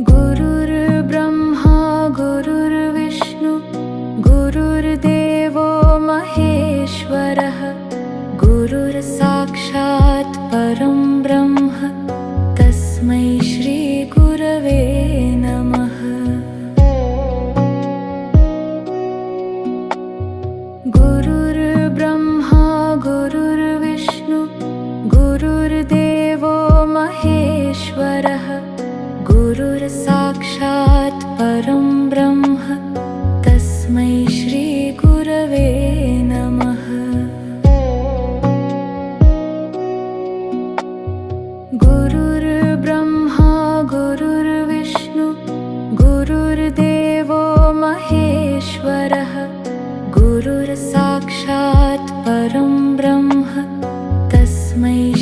गुरुर्ब्रह्मा गुरुर्विष्णु गुरुर्देवो महेश्वरः गुरुर्साक्षात् परं ब्रह्म तस्मै श्री गुरवे नमः। गुरुर्ब्रह्मा गुरुर्विष्णु गुरुर्देवो महेश्वरः गुरुर्साक्षात् परं ब्रह्म तस्मै श्री गुरवे नमः। गुरुर्ब्रह्मा गुरुर्विष्णु गुरुर्देवो महेश्वरः गुरुर्साक्षात् परं ब्रह्म तस्मै